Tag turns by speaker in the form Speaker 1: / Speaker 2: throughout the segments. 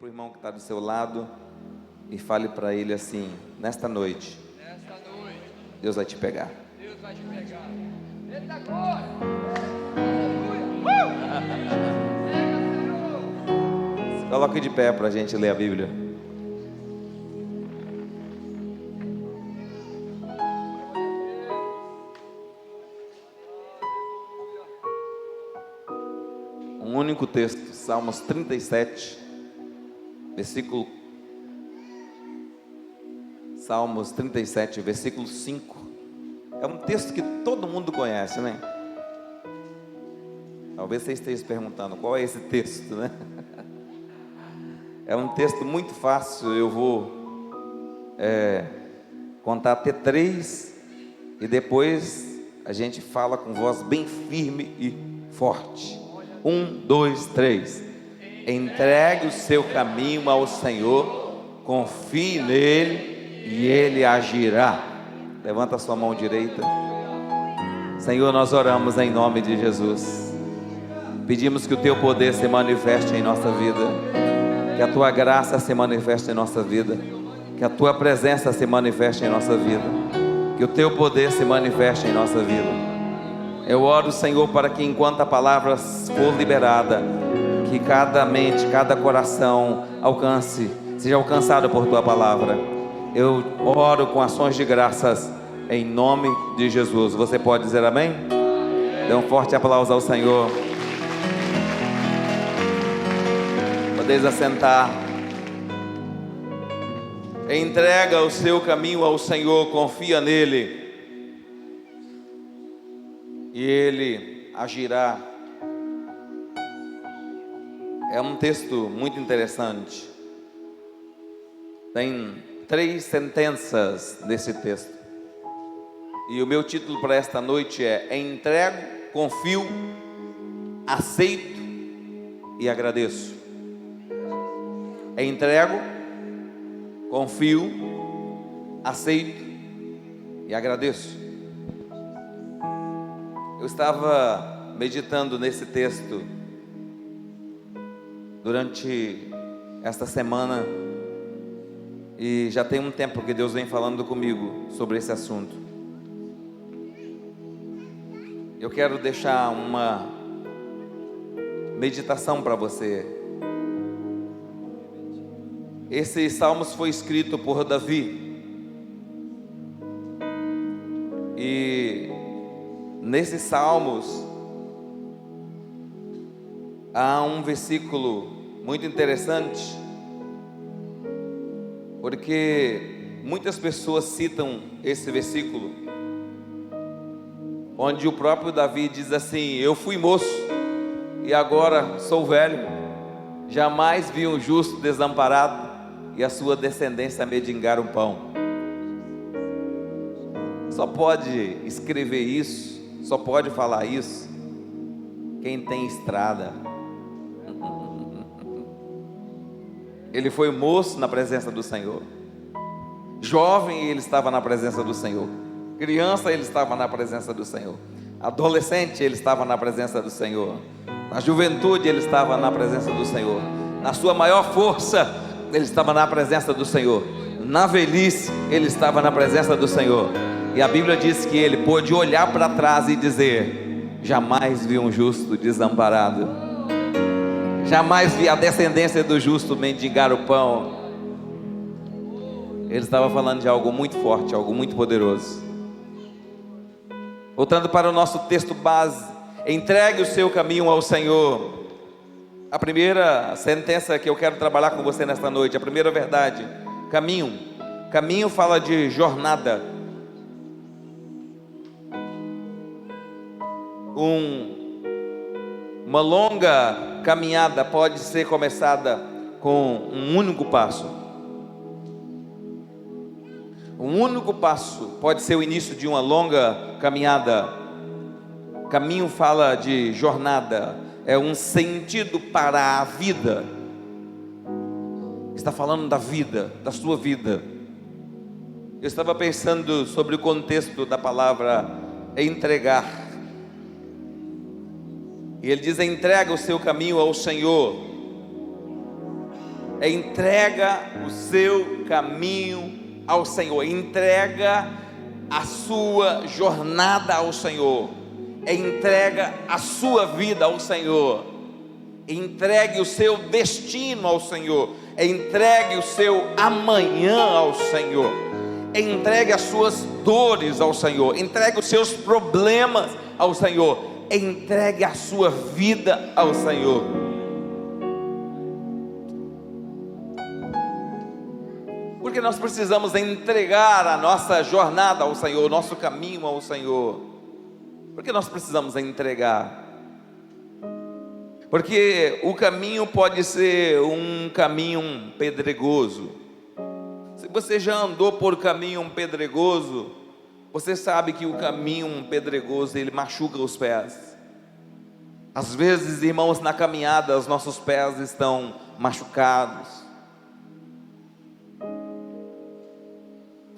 Speaker 1: para o irmão que está do seu lado e fale para ele assim: nesta noite, Deus vai te pegar.
Speaker 2: Deus vai te pegar. Eita glória! Aleluia!
Speaker 1: Se coloque de pé para a gente ler a Bíblia. Um único texto, Salmos 37, versículo Salmos 37, versículo 5. É um texto que todo mundo conhece, né? Talvez você esteja se perguntando qual é esse texto, né? É um texto muito fácil. Eu vou contar até 3 e depois a gente fala com voz bem firme e forte. 1, 2, 3. Entregue o seu caminho ao Senhor, confie nele e ele agirá. Levanta a sua mão direita. Senhor, nós oramos em nome de Jesus. Pedimos que o teu poder se manifeste em nossa vida, que a tua graça se manifeste em nossa vida, que a tua presença se manifeste em nossa vida, que o teu poder se manifeste em nossa vida. Eu oro, Senhor, para que enquanto a palavra for liberada, que cada mente, cada coração seja alcançado por tua palavra. Eu oro com ações de graças em nome de Jesus. Você pode dizer amém? Dê um forte aplauso ao Senhor. Podeis assentar. Entrega o seu caminho ao Senhor, confia nele e ele agirá. É um texto muito interessante. Tem 3 sentenças nesse texto. E o meu título para esta noite é: entrego, confio, aceito e agradeço. Entrego, confio, aceito e agradeço. Eu estava meditando nesse texto durante esta semana e já tem um tempo que Deus vem falando comigo sobre esse assunto. Eu quero deixar uma meditação para você. Esse Salmos foi escrito por Davi e nesses Salmos há um versículo muito interessante, porque muitas pessoas citam esse versículo, onde o próprio Davi diz assim: eu fui moço e agora sou velho, jamais vi um justo desamparado e a sua descendência mendigar um pão. Só pode escrever isso, só pode falar isso quem tem estrada. Ele foi moço na presença do Senhor, jovem ele estava na presença do Senhor, criança ele estava na presença do Senhor, adolescente ele estava na presença do Senhor, na juventude ele estava na presença do Senhor, na sua maior força ele estava na presença do Senhor, na velhice ele estava na presença do Senhor. E a Bíblia diz que ele pôde olhar para trás e dizer: jamais vi um justo desamparado, jamais vi a descendência do justo mendigar o pão. Ele estava falando de algo muito forte, algo muito poderoso. Voltando para o nosso texto base: entregue o seu caminho ao Senhor. A primeira sentença que eu quero trabalhar com você nesta noite, a primeira verdade: caminho. Caminho fala de jornada. Uma longa caminhada pode ser começada com um único passo. Um único passo pode ser o início de uma longa caminhada. Caminho fala de jornada, é um sentido para a vida. Está falando da vida, da sua vida. Eu estava pensando sobre o contexto da palavra entregar. E ele diz: entrega o seu caminho ao Senhor. Entrega o seu caminho ao Senhor. Entrega a sua jornada ao Senhor. Entrega a sua vida ao Senhor. Entregue o seu destino ao Senhor. Entregue o seu amanhã ao Senhor. Entregue as suas dores ao Senhor. Entregue os seus problemas ao Senhor. Entregue a sua vida ao Senhor. Porque nós precisamos entregar a nossa jornada ao Senhor, o nosso caminho ao Senhor. Porque nós precisamos entregar. Porque o caminho pode ser um caminho pedregoso. Se você já andou por caminho pedregoso, você sabe que o caminho pedregoso, ele machuca os pés. Às vezes, irmãos, na caminhada, os nossos pés estão machucados.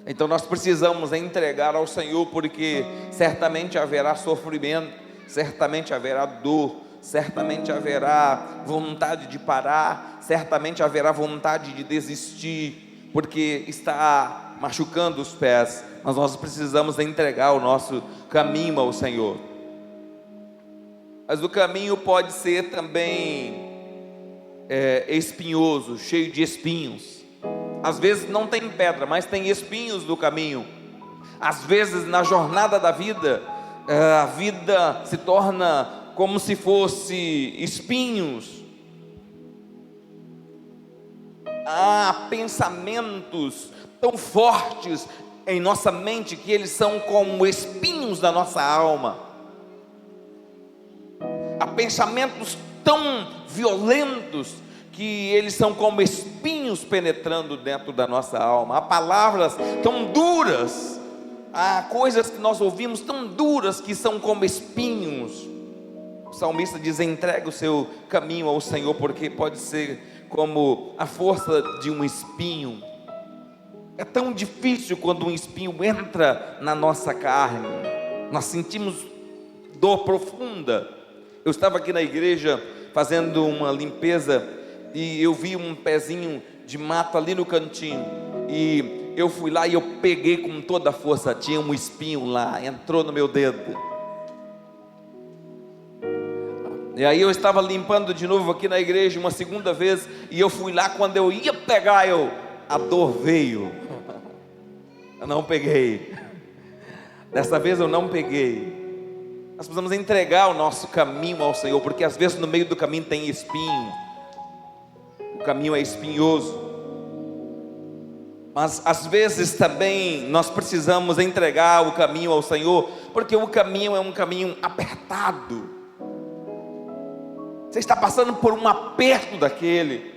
Speaker 1: Então nós precisamos entregar ao Senhor, porque certamente haverá sofrimento, certamente haverá dor, certamente haverá vontade de parar, certamente haverá vontade de desistir, porque está machucando os pés. Mas nós precisamos entregar o nosso caminho ao Senhor. Mas o caminho pode ser também espinhoso, cheio de espinhos. Às vezes não tem pedra, mas tem espinhos no caminho. Às vezes na jornada da vida, a vida se torna como se fosse espinhos. Há pensamentos tão fortes em nossa mente que eles são como espinhos da nossa alma. Há pensamentos tão violentos que eles são como espinhos penetrando dentro da nossa alma. Há palavras tão duras, há coisas que nós ouvimos tão duras que são como espinhos. O salmista diz: entregue o seu caminho ao Senhor, porque pode ser como a força de um espinho. É tão difícil quando um espinho entra na nossa carne, nós sentimos dor profunda. Eu estava aqui na igreja fazendo uma limpeza e eu vi um pezinho de mato ali no cantinho, e eu fui lá e eu peguei com toda a força. Tinha um espinho lá, entrou no meu dedo. E aí eu estava limpando de novo aqui na igreja uma segunda vez, e eu fui lá, quando eu ia pegar, a dor veio. Eu não peguei. Dessa vez eu não peguei. Nós precisamos entregar o nosso caminho ao Senhor, porque às vezes no meio do caminho tem espinho. O caminho é espinhoso. Mas às vezes também nós precisamos entregar o caminho ao Senhor, porque o caminho é um caminho apertado. Você está passando por um aperto daquele.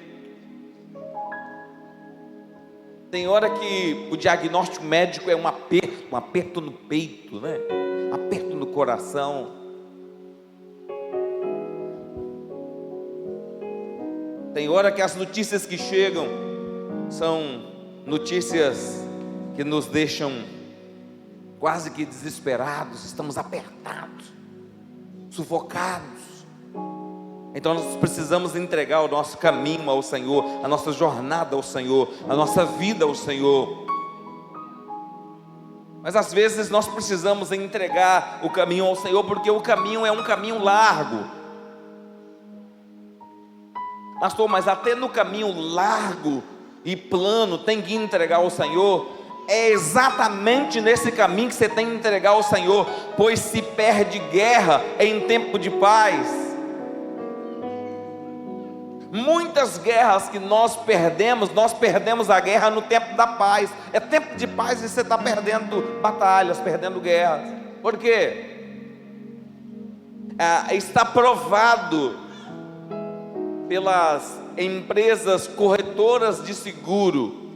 Speaker 1: Tem hora que o diagnóstico médico é um aperto no peito, né? Aperto no coração. Tem hora que as notícias que chegam são notícias que nos deixam quase que desesperados, estamos apertados, sufocados. Então nós precisamos entregar o nosso caminho ao Senhor, a nossa jornada ao Senhor, a nossa vida ao Senhor. Mas às vezes nós precisamos entregar o caminho ao Senhor, porque o caminho é um caminho largo. Pastor, mas até no caminho largo e plano tem que entregar ao Senhor. É exatamente nesse caminho que você tem que entregar ao Senhor, pois se perde guerra em tempo de paz. Muitas guerras que nós perdemos a guerra no tempo da paz. É tempo de paz e você está perdendo batalhas, perdendo guerras. Por quê? Está provado pelas empresas corretoras de seguro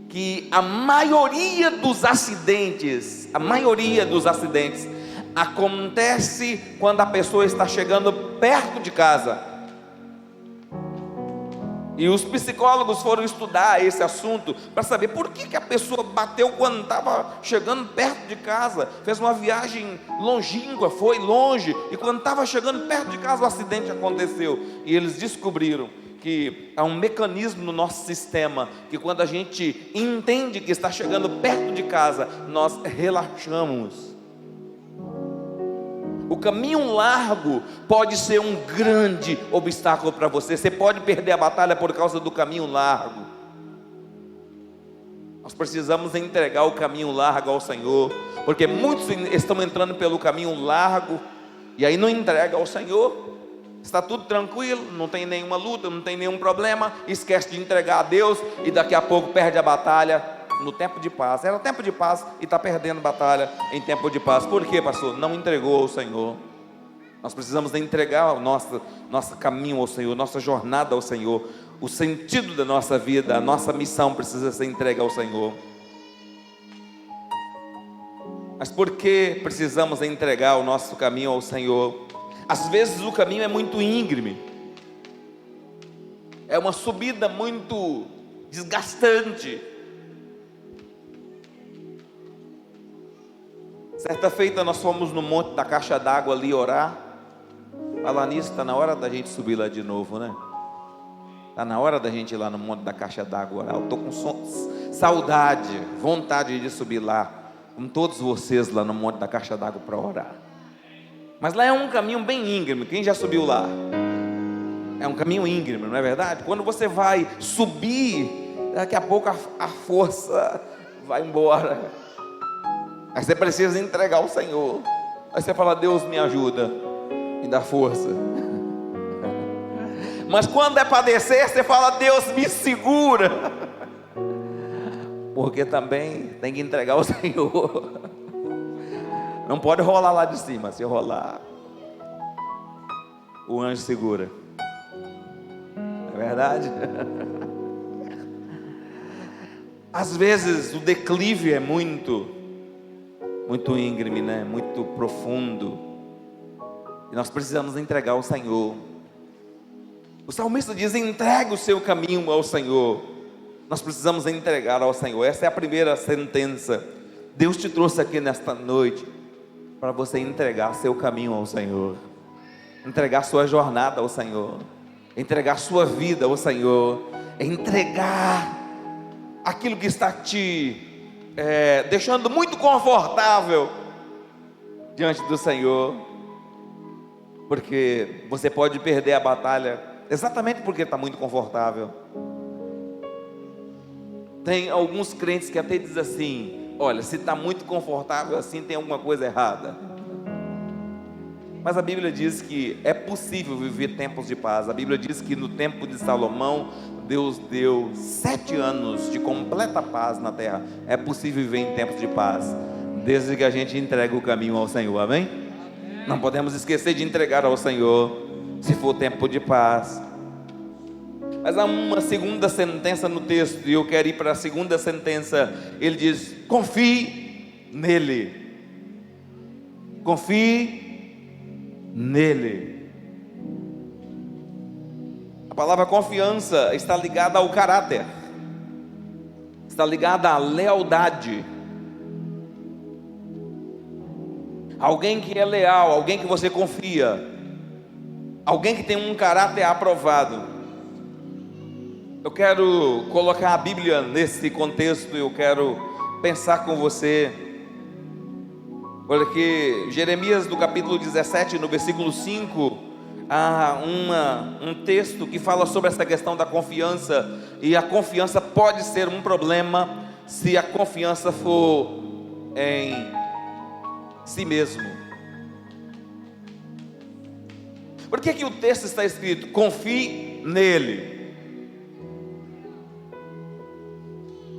Speaker 1: que a maioria dos acidentes acontece quando a pessoa está chegando perto de casa. E os psicólogos foram estudar esse assunto para saber por que a pessoa bateu quando estava chegando perto de casa. Fez uma viagem longínqua, foi longe, e quando estava chegando perto de casa o acidente aconteceu. E eles descobriram que há um mecanismo no nosso sistema, que quando a gente entende que está chegando perto de casa, nós relaxamos. O caminho largo pode ser um grande obstáculo para você. Você pode perder a batalha por causa do caminho largo. Nós precisamos entregar o caminho largo ao Senhor, porque muitos estão entrando pelo caminho largo e aí não entrega ao Senhor. Está tudo tranquilo, não tem nenhuma luta, não tem nenhum problema, esquece de entregar a Deus e daqui a pouco perde a batalha no tempo de paz. Era tempo de paz e está perdendo batalha em tempo de paz. Por quê, pastor? Não entregou ao Senhor. Nós precisamos entregar o nosso caminho ao Senhor, nossa jornada ao Senhor. O sentido da nossa vida, a nossa missão precisa ser entregue ao Senhor. Mas por que precisamos entregar o nosso caminho ao Senhor? Às vezes o caminho é muito íngreme, é uma subida muito desgastante. Certa feita nós fomos no monte da caixa d'água ali orar. Falar nisso, está na hora da gente subir lá de novo, né? Está na hora da gente ir lá no monte da caixa d'água orar. Eu estou com saudade, vontade de subir lá, com todos vocês lá no monte da caixa d'água para orar. Mas lá é um caminho bem íngreme. Quem já subiu lá? É um caminho íngreme, não é verdade? Quando você vai subir, daqui a pouco a força vai embora. Aí você precisa entregar ao Senhor. Aí você fala: Deus me ajuda, me dá força. Mas quando é para descer, você fala: Deus me segura. Porque também tem que entregar ao Senhor. Não pode rolar lá de cima. Se rolar, o anjo segura. Não é verdade? Às vezes o declive é muito íngreme, né? Muito profundo. E nós precisamos entregar ao Senhor. O salmista diz: entregue o seu caminho ao Senhor. Nós precisamos entregar ao Senhor. Essa é a primeira sentença. Deus te trouxe aqui nesta noite para você entregar seu caminho ao Senhor, entregar sua jornada ao Senhor, entregar sua vida ao Senhor, entregar aquilo que está te deixando muito confortável diante do Senhor, porque você pode perder a batalha exatamente porque está muito confortável. Tem alguns crentes que até dizem assim: olha, se está muito confortável assim, tem alguma coisa errada. Mas a Bíblia diz que é possível viver tempos de paz. A Bíblia diz que no tempo de Salomão, Deus deu 7 anos de completa paz na terra. É possível viver em tempos de paz, desde que a gente entregue o caminho ao Senhor, amém? Não podemos esquecer de entregar ao Senhor, se for tempo de paz. Mas há uma segunda sentença no texto, e eu quero ir para a segunda sentença. Ele diz: confie nele. Confie nele. A palavra confiança está ligada ao caráter, está ligada à lealdade. Alguém que é leal, alguém que você confia, alguém que tem um caráter aprovado. Eu quero colocar a Bíblia nesse contexto, eu quero pensar com você, porque Jeremias no capítulo 17, no versículo 5, há um texto que fala sobre essa questão da confiança, e a confiança pode ser um problema se a confiança for em si mesmo. Por que o texto está escrito: confie nele?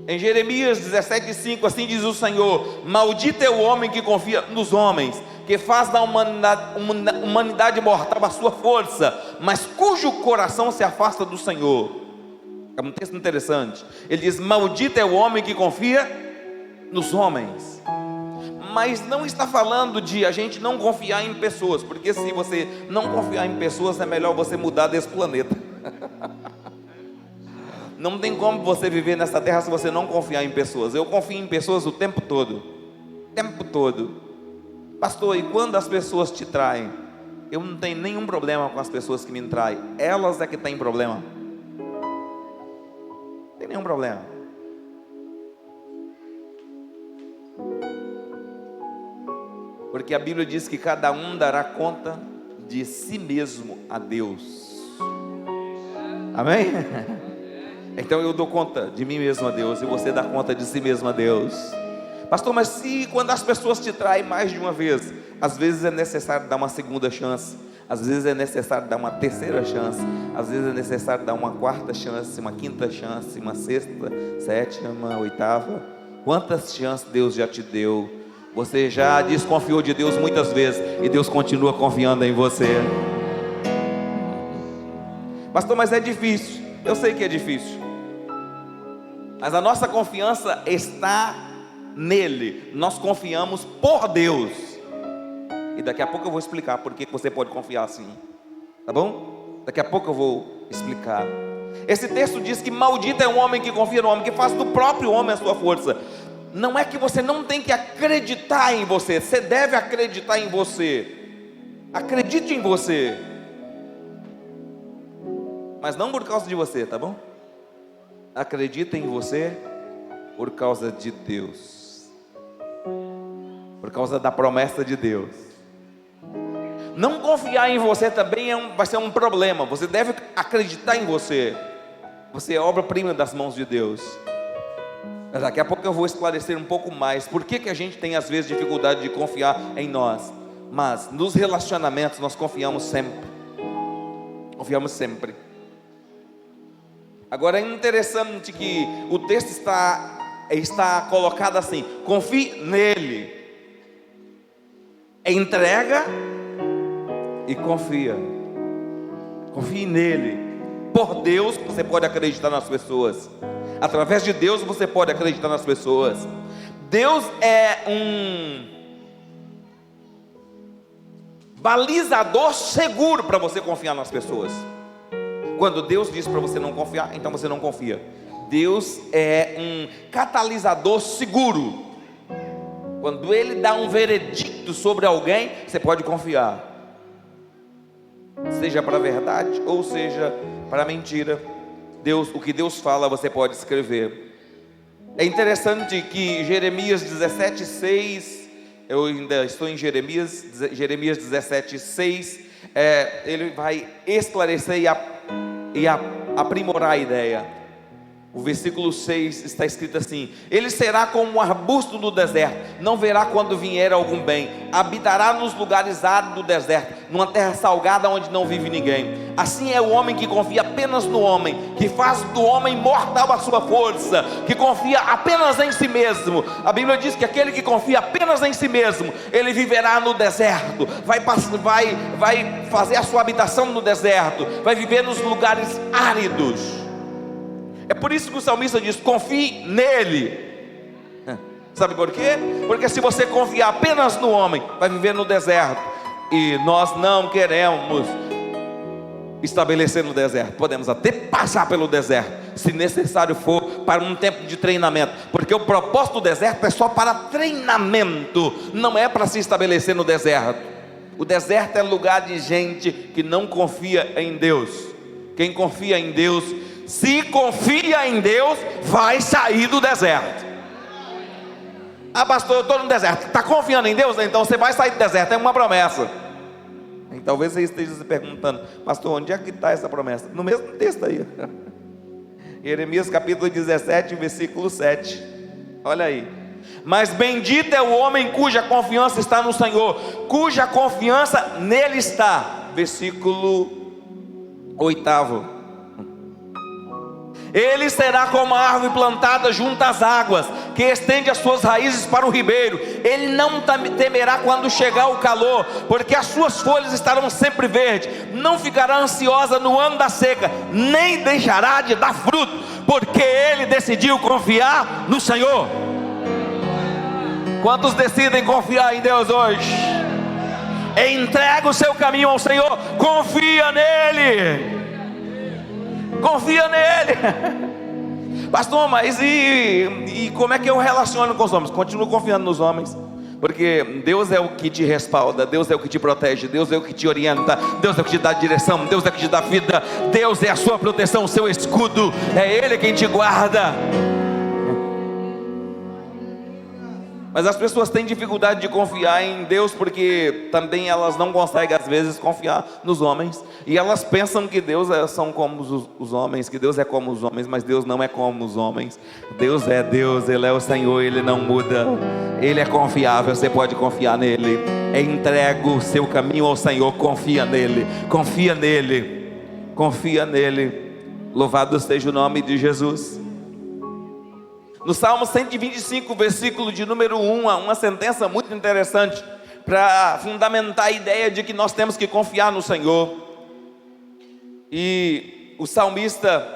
Speaker 1: Em Jeremias 17,5, assim diz o Senhor: maldito é o homem que confia nos homens, que faz da humanidade mortal a sua força, mas cujo coração se afasta do Senhor. É um texto interessante. Ele diz: maldito é o homem que confia nos homens. Mas não está falando de a gente não confiar em pessoas, porque se você não confiar em pessoas, é melhor você mudar desse planeta. Não tem como você viver nessa terra se você não confiar em pessoas. Eu confio em pessoas o tempo todo. O tempo todo. Pastor, e quando as pessoas te traem? Eu não tenho nenhum problema com as pessoas que me traem. Elas é que têm problema. tem nenhum problema. Porque a Bíblia diz que cada um dará conta de si mesmo a Deus. Amém? Então eu dou conta de mim mesmo a Deus, e você dá conta de si mesmo a Deus. Pastor, mas se quando as pessoas te traem mais de uma vez, às vezes é necessário dar uma segunda chance, às vezes é necessário dar uma terceira chance, às vezes é necessário dar uma quarta chance, uma quinta chance, uma sexta, sétima, oitava. Quantas chances Deus já te deu? Você já desconfiou de Deus muitas vezes, e Deus continua confiando em você. Pastor, mas é difícil. Eu sei que é difícil, mas a nossa confiança está nele. Nós confiamos por Deus. E daqui a pouco eu vou explicar por que você pode confiar assim, tá bom? Daqui a pouco eu vou explicar. Esse texto diz que maldito é um homem que confia no homem, que faz do próprio homem a sua força. Não é que você não tem que acreditar em você, você deve acreditar em você. Acredite em você, mas não por causa de você, tá bom? Acredita em você por causa de Deus, por causa da promessa de Deus. Não confiar em você também vai ser um problema. Você deve acreditar em você. Você é obra-prima das mãos de Deus. Mas daqui a pouco eu vou esclarecer um pouco mais por que a gente tem às vezes dificuldade de confiar em nós. Mas nos relacionamentos nós confiamos sempre. Confiamos sempre. Agora é interessante que o texto está colocado assim: confie nele, entrega e confia. Confie nele. Por Deus você pode acreditar nas pessoas. Através de Deus você pode acreditar nas pessoas. Deus é um balizador seguro para você confiar nas pessoas. Quando Deus diz para você não confiar, então você não confia. Deus é um catalisador seguro. Quando Ele dá um veredicto sobre alguém, você pode confiar, seja para a verdade ou seja para a mentira. O que Deus fala, você pode escrever. É interessante que Jeremias 17:6, eu ainda estou em Jeremias 17:6, ele vai esclarecer e aprimorar a ideia. O versículo 6 está escrito assim: ele será como um arbusto no deserto, não verá quando vier algum bem, habitará nos lugares áridos do deserto, numa terra salgada onde não vive ninguém. Assim é o homem que confia apenas no homem, que faz do homem mortal a sua força, que confia apenas em si mesmo. A Bíblia diz que aquele que confia apenas em si mesmo, ele viverá no deserto, vai fazer a sua habitação no deserto, vai viver nos lugares áridos. É por isso que o salmista diz: confie nele. Sabe por quê? Porque se você confiar apenas no homem, vai viver no deserto. E nós não queremos estabelecer no deserto. Podemos até passar pelo deserto, se necessário for, para um tempo de treinamento. Porque o propósito do deserto é só para treinamento, não é para se estabelecer no deserto. O deserto é lugar de gente que não confia em Deus. Quem confia em Deus, se confia em Deus, vai sair do deserto. Ah, pastor, eu estou no deserto. Está confiando em Deus? Então você vai sair do deserto, é uma promessa. E talvez você esteja se perguntando: pastor, onde é que está essa promessa? No mesmo texto aí, Jeremias capítulo 17, versículo 7. Olha aí: mas bendito é o homem cuja confiança está no Senhor, cuja confiança nele está. Versículo 8. Ele será como a árvore plantada junto às águas, que estende as suas raízes para o ribeiro. Ele não temerá quando chegar o calor, porque as suas folhas estarão sempre verdes. Não ficará ansiosa no ano da seca, nem deixará de dar fruto, porque ele decidiu confiar no Senhor. Quantos decidem confiar em Deus hoje? Entrega o seu caminho ao Senhor, confia nele. Confia nele. Pastor, mas e como é que eu relaciono com os homens? Continuo confiando nos homens. Porque Deus é o que te respalda, Deus é o que te protege, Deus é o que te orienta, Deus é o que te dá direção, Deus é o que te dá vida, Deus é a sua proteção, o seu escudo, é Ele quem te guarda. Mas as pessoas têm dificuldade de confiar em Deus, porque também elas não conseguem às vezes confiar nos homens, e elas pensam que Deus são como os homens, que Deus é como os homens, mas Deus não é como os homens. Deus é Deus, Ele é o Senhor, Ele não muda, Ele é confiável, você pode confiar nele. Entrega o seu caminho ao Senhor, confia nele, confia nele, confia nele. Louvado seja o nome de Jesus. No Salmo 125, versículo de número 1, há uma sentença muito interessante para fundamentar a ideia de que nós temos que confiar no Senhor. E o salmista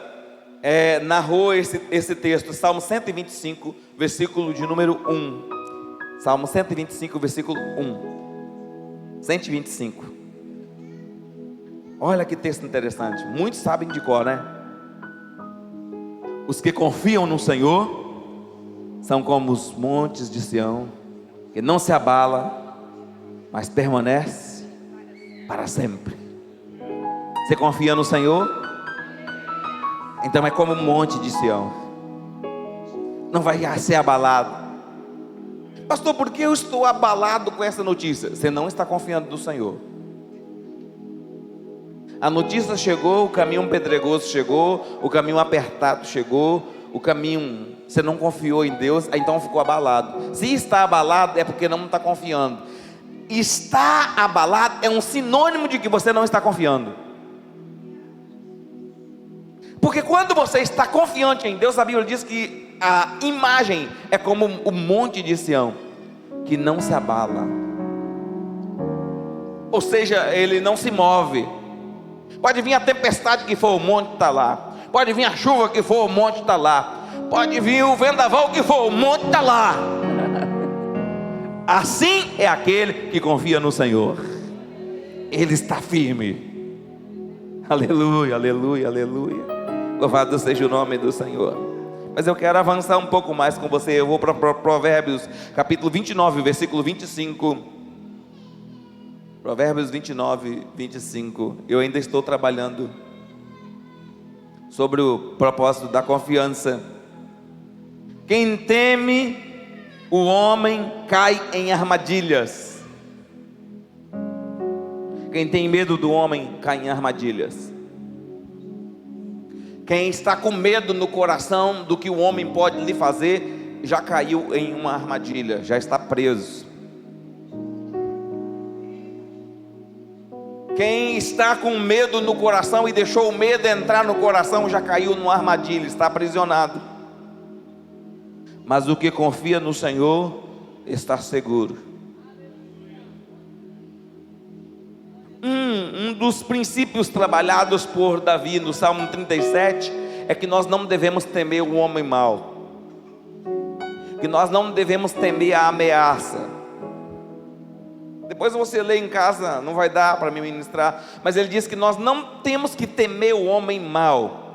Speaker 1: narrou esse texto, Salmo 125, versículo de número 1. Salmo 125, versículo 1. 125. Olha que texto interessante. Muitos sabem de cor, né? Os que confiam no Senhor são como os montes de Sião, que não se abala, mas permanece para sempre. Você confia no Senhor? Então é como um monte de Sião, não vai ser abalado. Pastor, por que eu estou abalado com essa notícia? Você não está confiando no Senhor. A notícia chegou, o caminho pedregoso chegou, o caminho apertado chegou, o caminho, você não confiou em Deus, então ficou abalado. Se está abalado é porque não está confiando. Está abalado é um sinônimo de que você não está confiando. Porque quando você está confiante em Deus, a Bíblia diz que a imagem é como o monte de Sião, que não se abala. Ou seja, ele não se move. Pode vir a tempestade que for, o monte está lá. Pode vir a chuva que for, o monte está lá. Pode vir o vendaval que for, o monte está lá. Assim é aquele que confia no Senhor. Ele está firme. Aleluia, aleluia, aleluia. Louvado seja o nome do Senhor. Mas eu quero avançar um pouco mais com você. Eu vou para Provérbios, capítulo 29, versículo 25. Provérbios 29, 25. Eu ainda estou trabalhando sobre o propósito da confiança. Quem teme o homem cai em armadilhas. Quem tem medo do homem cai em armadilhas. Quem está com medo no coração do que o homem pode lhe fazer, já caiu em uma armadilha, já está preso. Quem está com medo no coração e deixou o medo entrar no coração, já caiu numa armadilha, está aprisionado. Mas o que confia no Senhor está seguro. Um dos princípios trabalhados por Davi no Salmo 37 é que nós não devemos temer o homem mau, que nós não devemos temer a ameaça. Depois você lê em casa, não vai dar para me ministrar, mas ele diz que nós não temos que temer o homem mau.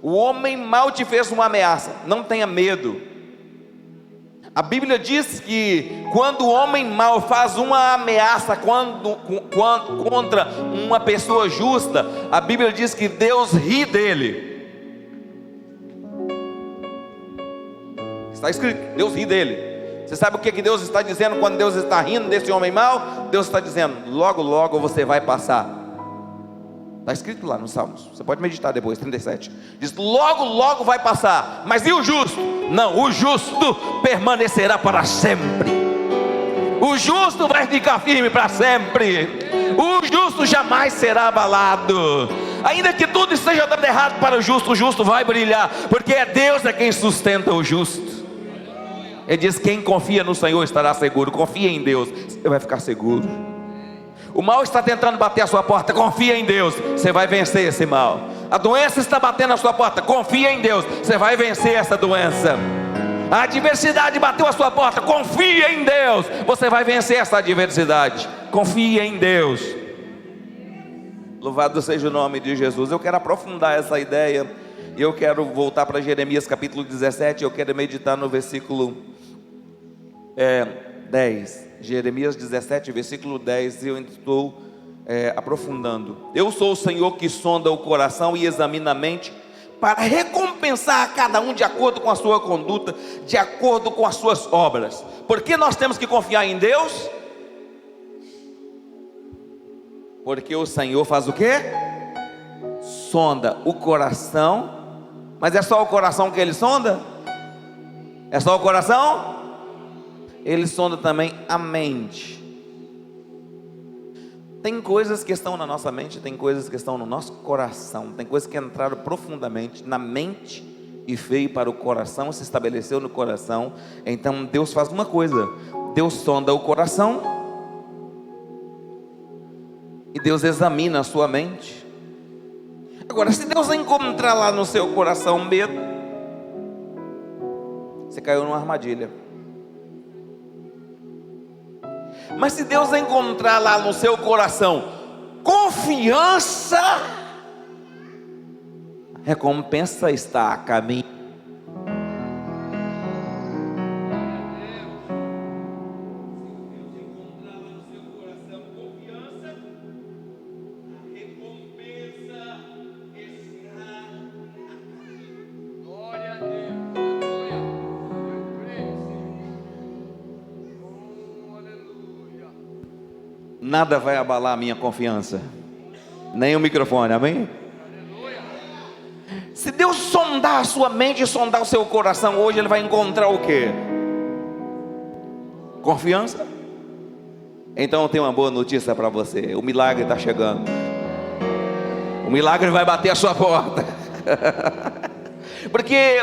Speaker 1: O homem mau te fez uma ameaça, não tenha medo. A Bíblia diz que quando o homem mau faz uma ameaça contra uma pessoa justa, a Bíblia diz que Deus ri dele. Está escrito, Deus ri dele. Você sabe o que Deus está dizendo quando Deus está rindo desse homem mau? Deus está dizendo, logo logo você vai passar. Está escrito lá nos Salmos, você pode meditar depois, 37. Diz, logo logo vai passar. Mas e o justo? Não, o justo permanecerá para sempre. O justo vai ficar firme para sempre. O justo jamais será abalado. Ainda que tudo esteja dando errado para o justo vai brilhar, porque é Deus quem sustenta o justo. Ele diz, quem confia no Senhor estará seguro. Confia em Deus, você vai ficar seguro. O mal está tentando bater a sua porta, confia em Deus, você vai vencer esse mal. A doença está batendo a sua porta, confia em Deus, você vai vencer essa doença. A adversidade bateu a sua porta, confia em Deus, você vai vencer essa adversidade. Confia em Deus. Louvado seja o nome de Jesus. Eu quero aprofundar essa ideia, e eu quero voltar para Jeremias capítulo 17, eu quero meditar no versículo 10. Jeremias 17, versículo 10. Eu estou aprofundando. Eu sou o Senhor que sonda o coração e examina a mente, para recompensar a cada um de acordo com a sua conduta, de acordo com as suas obras. Por que nós temos que confiar em Deus? Porque o Senhor faz o quê? Sonda o coração. Mas é só o coração que Ele sonda? É só o coração? Ele sonda também a mente. Tem coisas que estão na nossa mente, tem coisas que estão no nosso coração, tem coisas que entraram profundamente na mente e veio para o coração, se estabeleceu no coração. Então Deus faz uma coisa: Deus sonda o coração e Deus examina a sua mente. Agora, se Deus encontrar lá no seu coração medo, você caiu numa armadilha. Mas se Deus encontrar lá no seu coração confiança, a recompensa está a caminho.
Speaker 2: Glória a Deus. Aleluia. Eu creio, Senhor. Aleluia.
Speaker 1: Nada vai abalar a minha confiança, nem o microfone, amém? Se Deus sondar a sua mente e sondar o seu coração hoje, Ele vai encontrar o quê? Confiança? Então eu tenho uma boa notícia para você: o milagre está chegando. O milagre vai bater a sua porta. Porque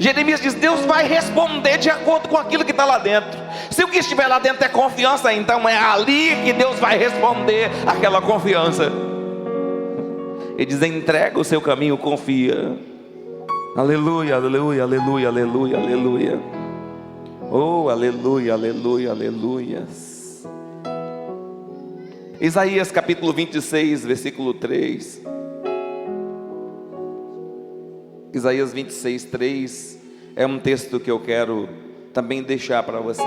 Speaker 1: Jeremias diz: Deus vai responder de acordo com aquilo que está lá dentro. Se o que estiver lá dentro é confiança, então é ali que Deus vai responder aquela confiança. Ele diz: entrega o seu caminho, confia. Aleluia, aleluia, aleluia, aleluia, aleluia. Oh, aleluia, aleluia, aleluia. Isaías capítulo 26, versículo 3. Isaías 26, 3 é um texto que eu quero também deixar para você.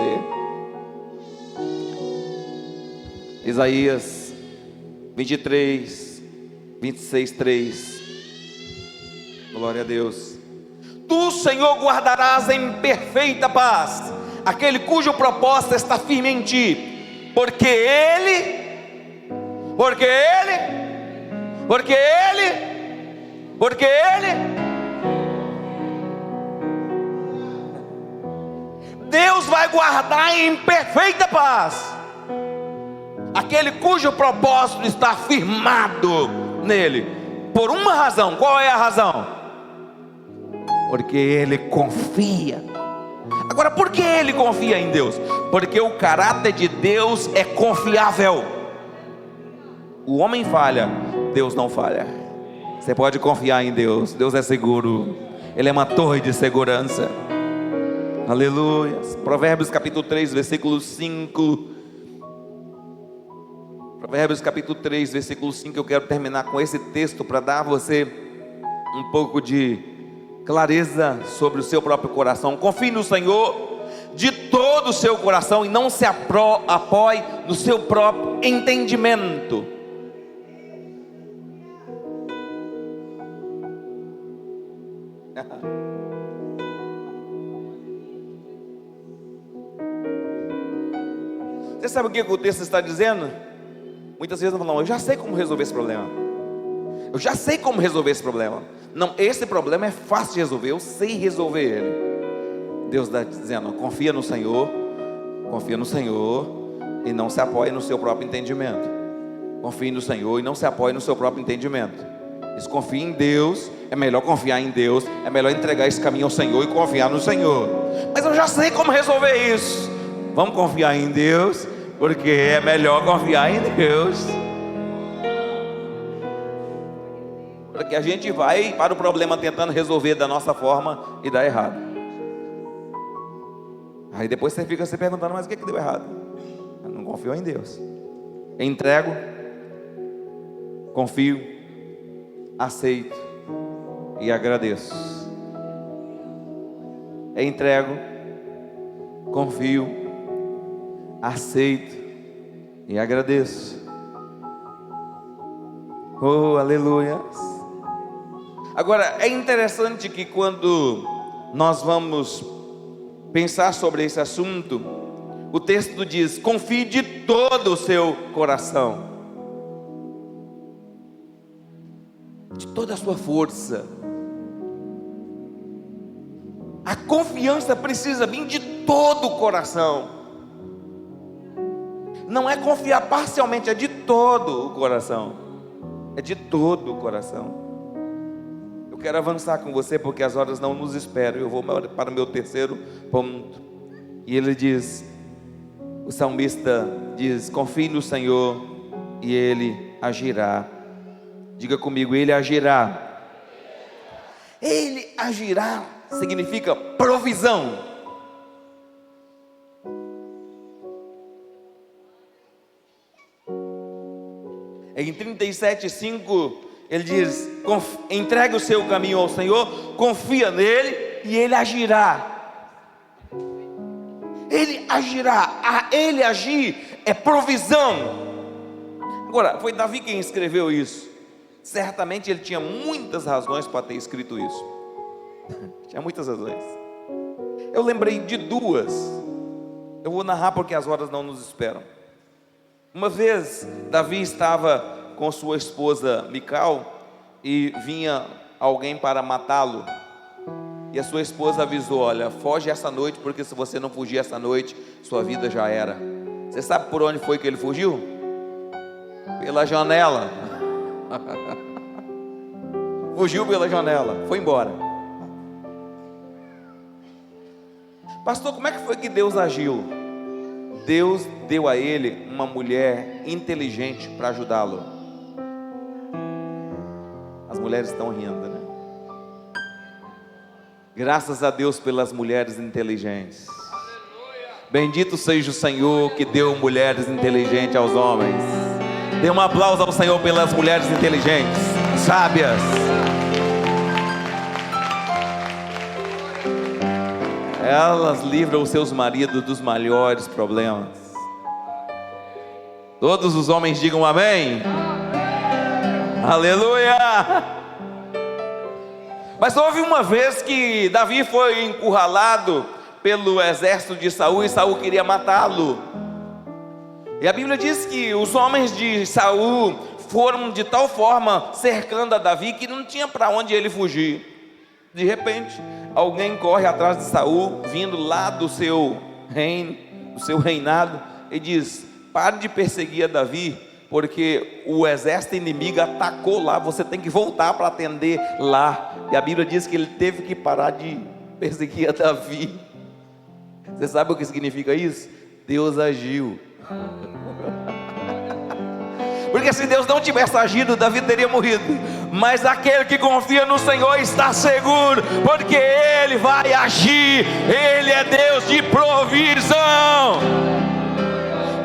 Speaker 1: Isaías 23, 26, 3. Glória a Deus. Tu, Senhor, guardarás em perfeita paz aquele cujo propósito está firme em ti, porque Ele Deus vai guardar em perfeita paz aquele cujo propósito está firmado nele, por uma razão. Qual é a razão? Porque ele confia. Agora, por que ele confia em Deus? Porque o caráter de Deus é confiável. O homem falha, Deus não falha. Você pode confiar em Deus. Deus é seguro, Ele é uma torre de segurança. Aleluia. Provérbios capítulo 3, versículo 5. Provérbios capítulo 3, versículo 5. Eu quero terminar com esse texto para dar a você um pouco de clareza sobre o seu próprio coração. Confie no Senhor de todo o seu coração e não se apoie no seu próprio entendimento. Você sabe o que o texto está dizendo? Muitas vezes não falam: eu já sei como resolver esse problema. Eu já sei como resolver esse problema. Não, esse problema é fácil de resolver, eu sei resolver ele. Deus está dizendo: confia no Senhor e não se apoie no seu próprio entendimento. Confie no Senhor e não se apoie no seu próprio entendimento. Confie em Deus, é melhor confiar em Deus, é melhor entregar esse caminho ao Senhor e confiar no Senhor. Mas eu já sei como resolver isso. Vamos confiar em Deus, porque é melhor confiar em Deus. Porque a gente vai para o problema tentando resolver da nossa forma e dá errado. Aí depois você fica se perguntando: mas o que deu errado? Eu não confio em Deus. Entrego, confio, aceito e agradeço. Entrego, confio, aceito e agradeço. Oh, aleluia. Agora, é interessante que quando nós vamos pensar sobre esse assunto, o texto diz: confie de todo o seu coração, de toda a sua força. A confiança precisa vir de todo o coração. Não é confiar parcialmente, é de todo o coração. É de todo o coração. Eu quero avançar com você porque as horas não nos esperam. Eu vou para o meu terceiro ponto. E ele diz, o salmista diz: confie no Senhor e Ele agirá. Diga comigo: Ele agirá. Ele agirá significa provisão. Em 37:5 ele diz: entregue o seu caminho ao Senhor, confia nele e Ele agirá. Ele agirá. Ele agir é provisão. Agora, foi Davi quem escreveu isso. Certamente ele tinha muitas razões para ter escrito isso. Tinha muitas razões. Eu lembrei de duas. Eu vou narrar porque as horas não nos esperam. Uma vez Davi estava com sua esposa Mical e vinha alguém para matá-lo. E a sua esposa avisou: olha, foge essa noite, porque se você não fugir essa noite, sua vida já era. Você sabe por onde foi que ele fugiu? Pela janela. Fugiu pela janela, foi embora. Pastor, como é que foi que Deus agiu? Deus deu a ele uma mulher inteligente para ajudá-lo. As mulheres estão rindo, né? Graças a Deus pelas mulheres inteligentes. Bendito seja o Senhor que deu mulheres inteligentes aos homens. Dê um aplauso ao Senhor pelas mulheres inteligentes, sábias. Elas livram os seus maridos dos maiores problemas. Todos os homens digam amém. Aleluia. Mas houve uma vez que Davi foi encurralado pelo exército de Saul e Saul queria matá-lo. E a Bíblia diz que os homens de Saul foram de tal forma cercando a Davi que não tinha para onde ele fugir. De repente, alguém corre atrás de Saul, vindo lá do seu reino, do seu reinado, e diz: pare de perseguir a Davi, porque o exército inimigo atacou lá, você tem que voltar para atender lá. E a Bíblia diz que ele teve que parar de perseguir a Davi. Você sabe o que significa isso? Deus agiu. Porque se Deus não tivesse agido, Davi teria morrido. Mas aquele que confia no Senhor está seguro, porque Ele vai agir. Ele é Deus de provisão.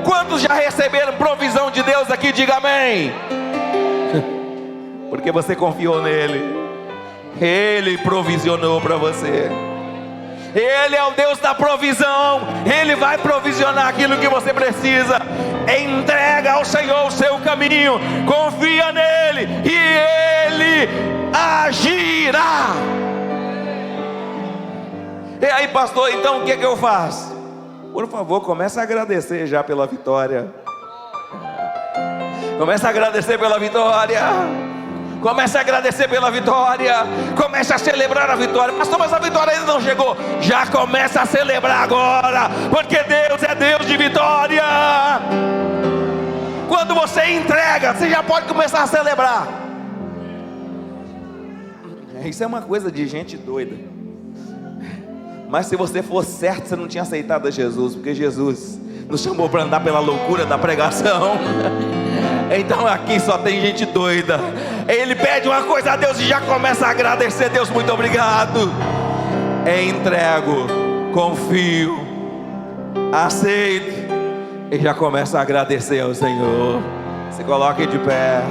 Speaker 1: Quantos já receberam provisão de Deus aqui? Diga amém. Porque você confiou nele. Ele provisionou para você. Ele é o Deus da provisão. Ele vai provisionar aquilo que você precisa. Entrega ao Senhor o seu caminho, confia nele e Ele agirá. E aí, pastor, então o que eu faço? Por favor, comece a agradecer já pela vitória. Comece a agradecer pela vitória. Comece a agradecer pela vitória. Comece a celebrar a vitória. Pastor, mas a vitória ainda não chegou. Já começa a celebrar agora, porque Deus é Deus de vitória. Quando você entrega, você já pode começar a celebrar. Isso é uma coisa de gente doida. Mas se você for certo, você não tinha aceitado a Jesus, porque Jesus nos chamou para andar pela loucura da pregação. Então aqui só tem gente doida. Ele pede uma coisa a Deus e já começa a agradecer. Deus, muito obrigado. Entrego, confio, aceito e já começa a agradecer ao Senhor. Se coloque de pé.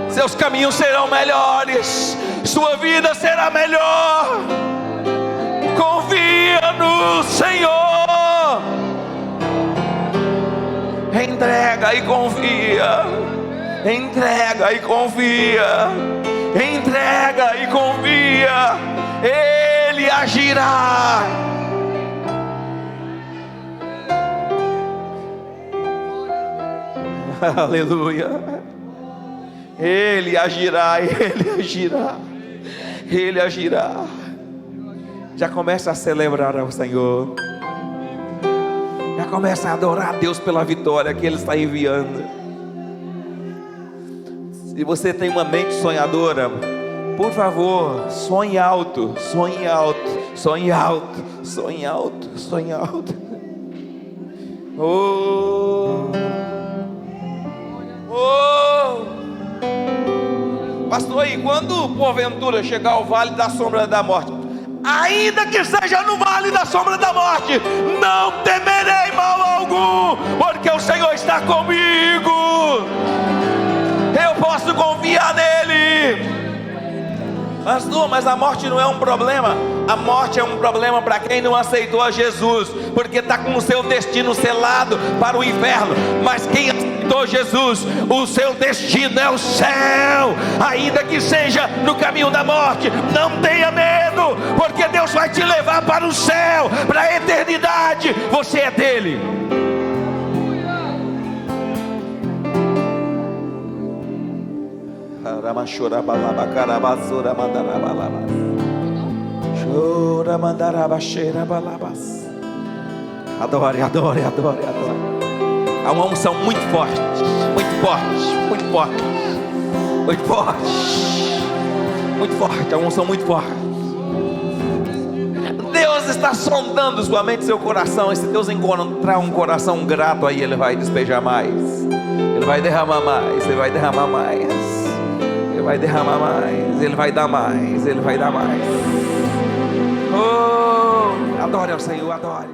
Speaker 1: Seus caminhos serão melhores, sua vida será melhor. confia no Senhor. Entrega e confia, entrega e confia, entrega e confia, Ele agirá. Aleluia. Ele agirá, Ele agirá, Ele agirá. Já começa a celebrar ao Senhor. Já começa a adorar a Deus pela vitória que Ele está enviando. Se você tem uma mente sonhadora, por favor, sonhe alto, sonhe alto, sonhe alto, sonhe alto, sonhe alto. Oh, oh. Pastor, aí quando porventura chegar ao vale da sombra da morte, ainda que seja no vale da sombra da morte, não temerei mal algum, porque o Senhor está comigo. Eu posso confiar nele. Mas a morte não é um problema. A morte é um problema para quem não aceitou a Jesus, porque está com o seu destino selado para o inferno. Mas quem aceitou Jesus, o seu destino é o céu. Ainda que seja no caminho da morte, não tenha medo, porque Deus vai te levar para o céu, para a eternidade. Você é dele. Adore, adore, adore, adore. Há uma unção muito forte, muito forte, muito forte, muito forte, muito forte. Há uma unção muito forte. Deus está sondando sua mente e seu coração. E se Deus encontrar um coração grato, aí Ele vai despejar mais, Ele vai derramar mais, Ele vai derramar mais, Ele vai derramar mais, Ele vai dar mais, Ele vai dar mais. Oh, adore ao Senhor, adore.